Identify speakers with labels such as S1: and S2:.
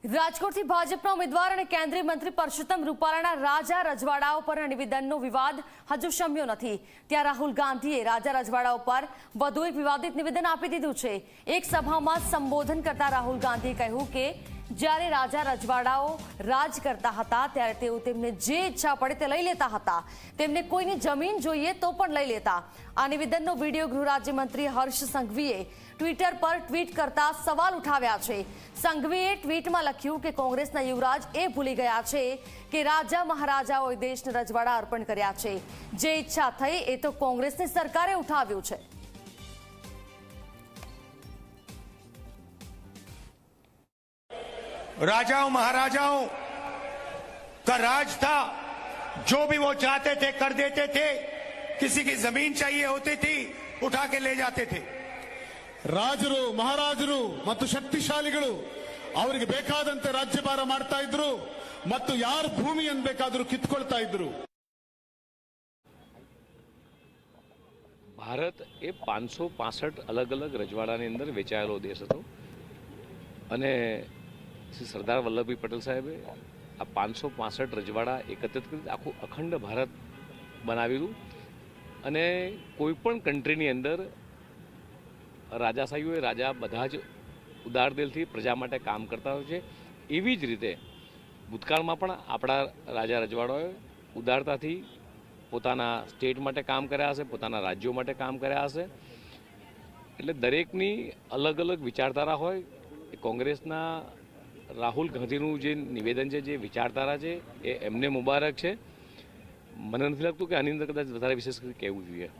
S1: રાજકોટથી ભાજપના ઉમેદવાર અને કેન્દ્રીય મંત્રી પરસોત્તમ રૂપાલાના રાજા રજવાડાઓ પરના નિવેદનનો વિવાદ હજુ શમ્યો નથી। ત્યાં રાહુલ ગાંધીએ રાજા રજવાડાઓ પર વધુ એક વિવાદિત નિવેદન આપી દીધું છે। એક સભામાં સંબોધન કરતા રાહુલ ગાંધીએ કહ્યું કે જ્યારે રાજા રજવાડાઓ રાજ કરતા હતા ત્યારે તેઓ તેમને જે ઈચ્છા પડે તે લઈ લેતા હતા। તેમને કોઈની જમીન જોઈએ તો પણ લઈ લેતા। આ નિવેદનનો વિડીયો ગૃહ રાજ્યમંત્રી હર્ષ સંઘવીએ ટ્વિટર પર ટ્વીટ કરતા સવાલ ઉઠાવ્યા છે। સંઘવીએ ટ્વીટમાં લખ્યું કે કોંગ્રેસના યુવરાજ એ ભૂલી ગયા છે કે રાજા મહારાજાઓએ દેશને રજવાડા અર્પણ કર્યા છે। જે ઈચ્છા થઈ એ તો કોંગ્રેસની સરકારે ઉઠાવ્યું છે।
S2: राजाओं महाराजाओं का राज था, जो भी वो चाहते थे कर देते थे। किसी की जमीन चाहिए होती थी उठा के ले जाते थे।
S3: ರಾಜರು ಮಹಾರಾಜರು ಮತ್ತು ಶಕ್ತಿಶಾಲಿಗಳು ಅವರಿಗೆ ಬೇಕಾದಂತೆ ರಾಜ್ಯಭಾರ ಮಾಡ್ತಾ ಇದ್ರು ಮತ್ತು ಯಾರು ಭೂಮಿಯನ್ನು ಬೇಕಾದರೂ ಕಿತ್ಕೊಳ್ತಾ ಇದ್ರು।
S4: ભારત એ 565 અલગ અલગ રજવાડાની અંદર વેચાયેલો દેશ હતો અને શ્રી સરદાર વલ્લભભાઈ પટેલ સાહેબે આ 565 રજવાડા એકત્રિત કરી આખું અખંડ ભારત બનાવેલું। અને કોઈ પણ કન્ટ્રીની અંદર રાજાશાહીઓએ રાજા બધા જ ઉદાર દિલથી પ્રજા માટે કામ કરતા હોય છે। એવી જ રીતે ભૂતકાળમાં પણ આપણા રાજા રજવાડાઓએ ઉદારતાથી પોતાના સ્ટેટ માટે કામ કર્યા હશે, પોતાના રાજ્યો માટે કામ કર્યા હશે। એટલે દરેકની અલગ અલગ વિચારધારા હોય। એ કોંગ્રેસના રાહુલ ગાંધીનું જે નિવેદન છે, જે વિચારધારા છે, એ એમને મુબારક છે। મને નથી લાગતું કે આની અંદર કદાચ વધારે વિશેષ કહેવું જોઈએ।